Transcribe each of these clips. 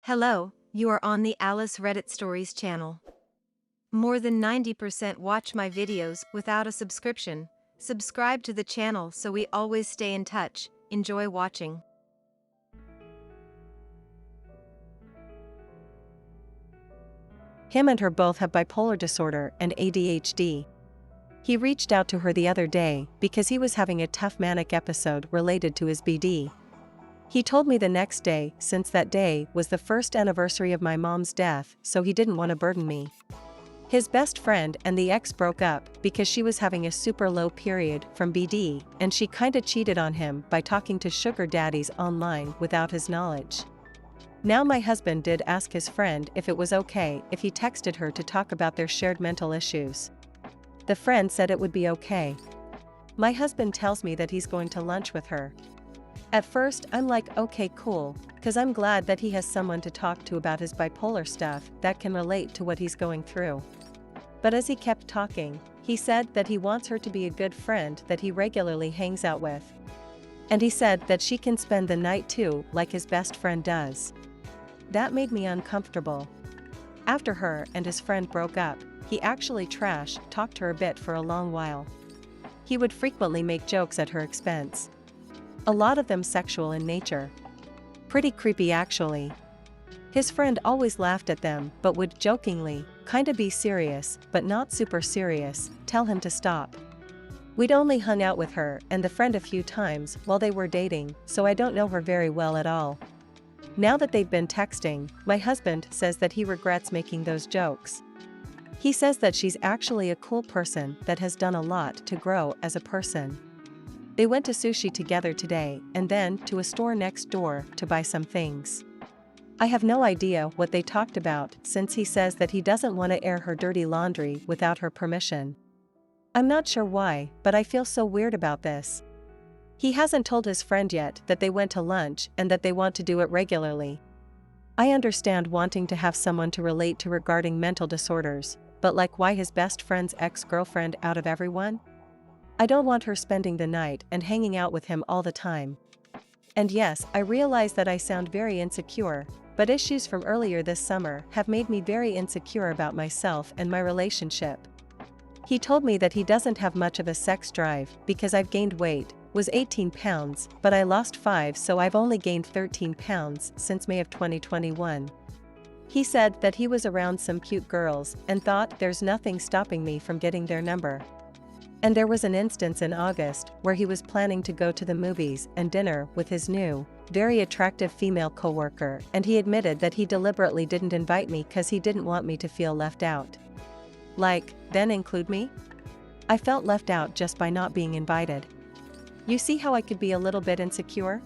Hello, you are on the Alice Reddit Stories channel. More than 90% watch my videos without a subscription. Subscribe to the channel so we always stay in touch. Enjoy watching. Him and her both have bipolar disorder and ADHD. He reached out to her the other day because he was having a tough manic episode related to his BD. He told me the next day since that day was the first anniversary of my mom's death, so he didn't want to burden me. His best friend and the ex broke up because she was having a super low period from BD, and she kinda cheated on him by talking to sugar daddies online without his knowledge. Now my husband did ask his friend if it was okay if he texted her to talk about their shared mental issues. The friend said it would be okay. My husband tells me that he's going to lunch with her. At first I'm like, okay, cool, cause I'm glad that he has someone to talk to about his bipolar stuff that can relate to what he's going through. But as he kept talking, he said that he wants her to be a good friend that he regularly hangs out with. And he said that she can spend the night too, like his best friend does. That made me uncomfortable. After her and his friend broke up, he actually talked her a bit for a long while. He would frequently make jokes at her expense. A lot of them sexual in nature. Pretty creepy actually. His friend always laughed at them but would jokingly, kinda be serious, but not super serious, tell him to stop. We'd only hung out with her and the friend a few times while they were dating, so I don't know her very well at all. Now that they've been texting, my husband says that he regrets making those jokes. He says that she's actually a cool person that has done a lot to grow as a person. They went to sushi together today and then to a store next door to buy some things. I have no idea what they talked about since he says that he doesn't want to air her dirty laundry without her permission. I'm not sure why, but I feel so weird about this. He hasn't told his friend yet that they went to lunch and that they want to do it regularly. I understand wanting to have someone to relate to regarding mental disorders, but like, why his best friend's ex-girlfriend out of everyone? I don't want her spending the night and hanging out with him all the time. And yes, I realize that I sound very insecure, but issues from earlier this summer have made me very insecure about myself and my relationship. He told me that he doesn't have much of a sex drive because I've gained weight, was 18 pounds, but I lost 5, so I've only gained 13 pounds since May of 2021. He said that he was around some cute girls and thought there's nothing stopping me from getting their number. And there was an instance in August where he was planning to go to the movies and dinner with his new, very attractive female coworker, and he admitted that he deliberately didn't invite me cause he didn't want me to feel left out. Like, then include me? I felt left out just by not being invited. You see how I could be a little bit insecure?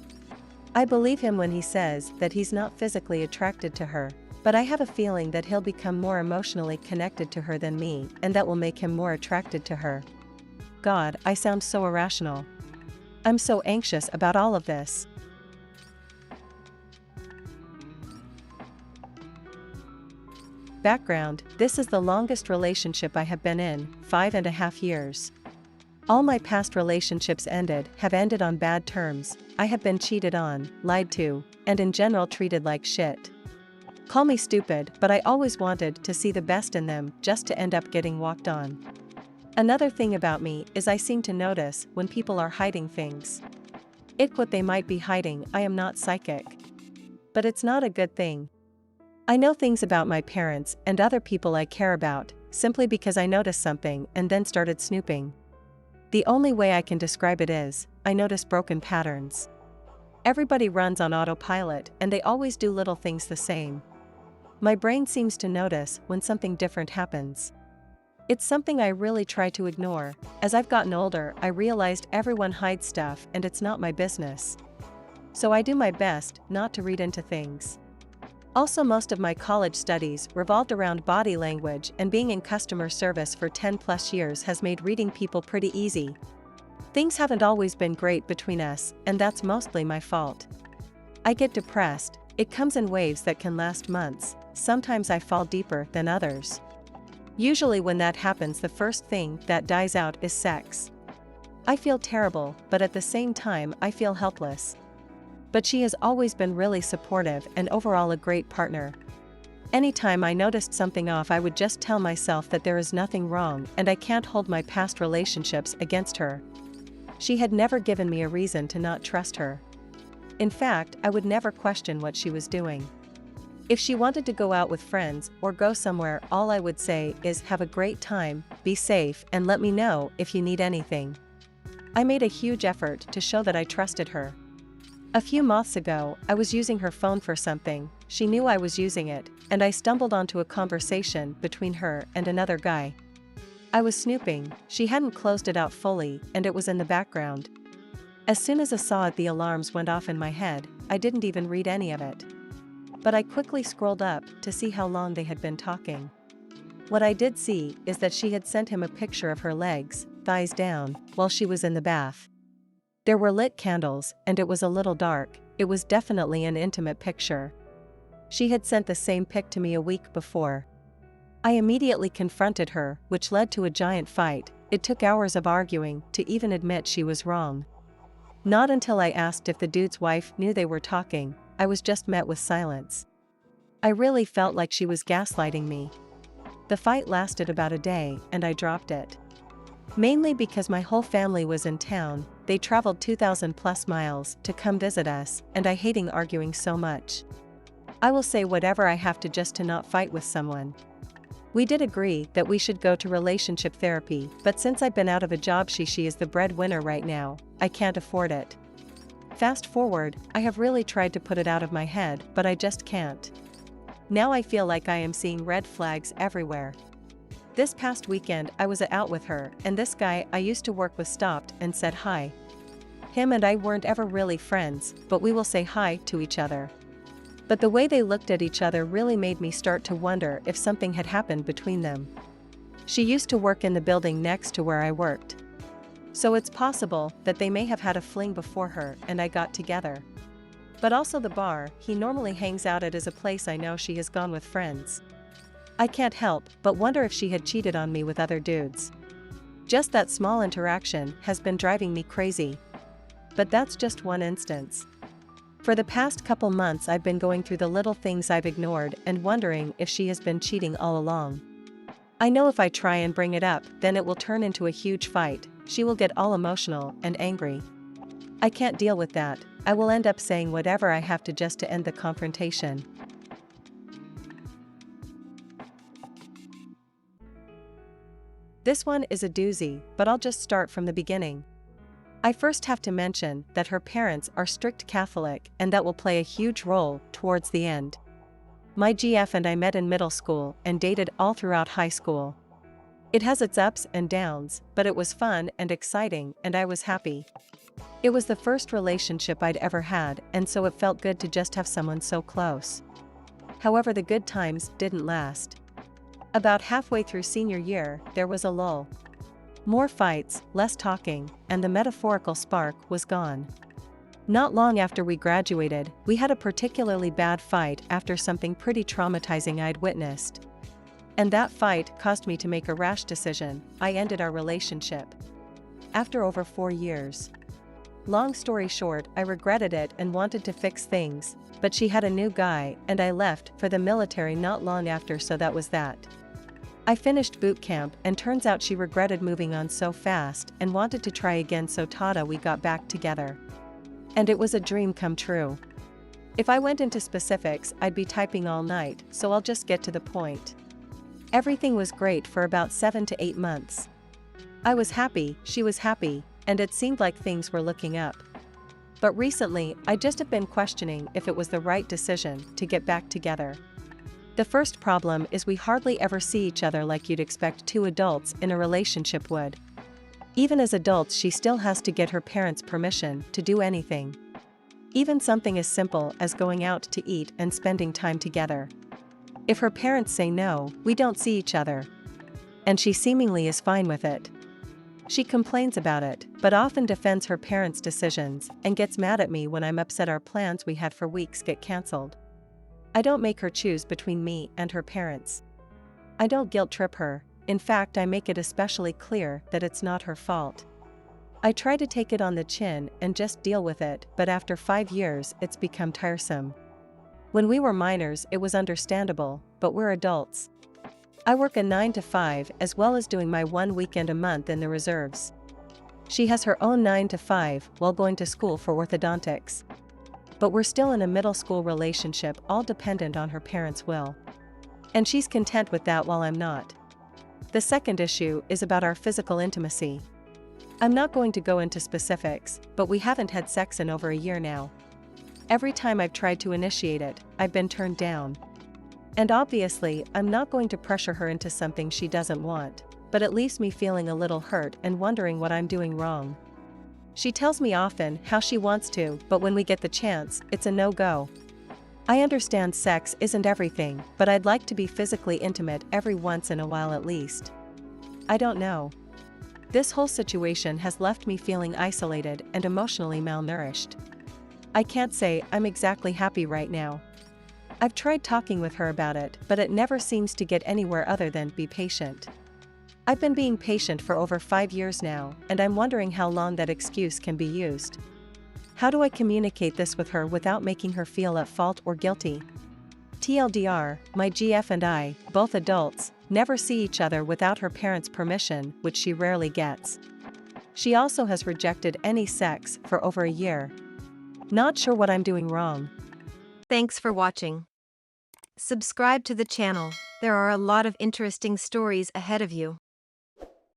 I believe him when he says that he's not physically attracted to her, but I have a feeling that he'll become more emotionally connected to her than me, and that will make him more attracted to her. God, I sound so irrational. I'm so anxious about all of this. Background: this is the longest relationship I have been in, 5.5 years. All my past relationships have ended on bad terms. I have been cheated on, lied to, and in general treated like shit. Call me stupid, but I always wanted to see the best in them just to end up getting walked on. Another thing about me is I seem to notice when people are hiding things. What they might be hiding. I am not psychic. But it's not a good thing. I know things about my parents and other people I care about, simply because I noticed something and then started snooping. The only way I can describe it is, I notice broken patterns. Everybody runs on autopilot and they always do little things the same. My brain seems to notice when something different happens. It's something I really try to ignore. As I've gotten older, I realized everyone hides stuff and it's not my business. So I do my best not to read into things. Also, most of my college studies revolved around body language, and being in customer service for 10+ years has made reading people pretty easy. Things haven't always been great between us, and that's mostly my fault. I get depressed. It comes in waves that can last months. Sometimes I fall deeper than others. Usually when that happens, the first thing that dies out is sex. I feel terrible, but at the same time I feel helpless. But she has always been really supportive and overall a great partner. Anytime I noticed something off, I would just tell myself that there is nothing wrong and I can't hold my past relationships against her. She had never given me a reason to not trust her. In fact, I would never question what she was doing. If she wanted to go out with friends or go somewhere, all I would say is, have a great time, be safe, and let me know if you need anything. I made a huge effort to show that I trusted her. A few months ago, I was using her phone for something, she knew I was using it, and I stumbled onto a conversation between her and another guy. I was snooping, she hadn't closed it out fully, and it was in the background. As soon as I saw it, the alarms went off in my head. I didn't even read any of it. But I quickly scrolled up to see how long they had been talking. What I did see is that she had sent him a picture of her legs, thighs down, while she was in the bath. There were lit candles, and it was a little dark. It was definitely an intimate picture. She had sent the same pic to me a week before. I immediately confronted her, which led to a giant fight. It took hours of arguing to even admit she was wrong. Not until I asked if the dude's wife knew they were talking, I was just met with silence. I really felt like she was gaslighting me. The fight lasted about a day, and I dropped it. Mainly because my whole family was in town. They traveled 2,000 plus miles to come visit us, and I hating arguing so much. I will say whatever I have to just to not fight with someone. We did agree that we should go to relationship therapy, but since I've been out of a job, she is the breadwinner right now. I can't afford it. Fast forward, I have really tried to put it out of my head, but I just can't. Now I feel like I am seeing red flags everywhere. This past weekend I was out with her, and this guy I used to work with stopped and said hi. Him and I weren't ever really friends, but we will say hi to each other. But the way they looked at each other really made me start to wonder if something had happened between them. She used to work in the building next to where I worked. So it's possible that they may have had a fling before her and I got together. But also the bar he normally hangs out at is a place I know she has gone with friends. I can't help but wonder if she had cheated on me with other dudes. Just that small interaction has been driving me crazy. But that's just one instance. For the past couple months I've been going through the little things I've ignored and wondering if she has been cheating all along. I know if I try and bring it up, then it will turn into a huge fight. She will get all emotional and angry. I can't deal with that. I will end up saying whatever I have to just to end the confrontation. This one is a doozy, but I'll just start from the beginning. I first have to mention that her parents are strict Catholic, and that will play a huge role towards the end. My GF and I met in middle school and dated all throughout high school. It has its ups and downs, but it was fun and exciting, and I was happy. It was the first relationship I'd ever had, and so it felt good to just have someone so close. However, the good times didn't last. About halfway through senior year, there was a lull. More fights, less talking, and the metaphorical spark was gone. Not long after we graduated, we had a particularly bad fight after something pretty traumatizing I'd witnessed. And that fight caused me to make a rash decision. I ended our relationship. After over 4 years. Long story short, I regretted it and wanted to fix things, but she had a new guy and I left for the military not long after, so that was that. I finished boot camp and turns out she regretted moving on so fast and wanted to try again, so tada, we got back together. And it was a dream come true. If I went into specifics, I'd be typing all night, so I'll just get to the point. Everything was great for about 7 to 8 months. I was happy, she was happy, and it seemed like things were looking up. But recently, I just have been questioning if it was the right decision to get back together. The first problem is we hardly ever see each other like you'd expect two adults in a relationship would. Even as adults, she still has to get her parents' permission to do anything. Even something as simple as going out to eat and spending time together. If her parents say no, we don't see each other. And she seemingly is fine with it. She complains about it, but often defends her parents' decisions and gets mad at me when I'm upset our plans we had for weeks get cancelled. I don't make her choose between me and her parents. I don't guilt trip her. In fact, I make it especially clear that it's not her fault. I try to take it on the chin and just deal with it, but after 5 years it's become tiresome. When we were minors it was understandable, but we're adults. I work a 9 to 5 as well as doing my one weekend a month in the reserves. She has her own 9 to 5 while going to school for orthodontics. But we're still in a middle school relationship, all dependent on her parents' will. And she's content with that while I'm not. The second issue is about our physical intimacy. I'm not going to go into specifics, but we haven't had sex in over a year now. Every time I've tried to initiate it, I've been turned down. And obviously, I'm not going to pressure her into something she doesn't want, but it leaves me feeling a little hurt and wondering what I'm doing wrong. She tells me often how she wants to, but when we get the chance, it's a no-go. I understand sex isn't everything, but I'd like to be physically intimate every once in a while at least. I don't know. This whole situation has left me feeling isolated and emotionally malnourished. I can't say I'm exactly happy right now. I've tried talking with her about it, but it never seems to get anywhere other than be patient. I've been being patient for over 5 years now, and I'm wondering how long that excuse can be used. How do I communicate this with her without making her feel at fault or guilty? TLDR, my GF and I, both adults, never see each other without her parents' permission, which she rarely gets. She also has rejected any sex for over a year. Not sure what I'm doing wrong. Thanks for watching. Subscribe to the channel, there are a lot of interesting stories ahead of you.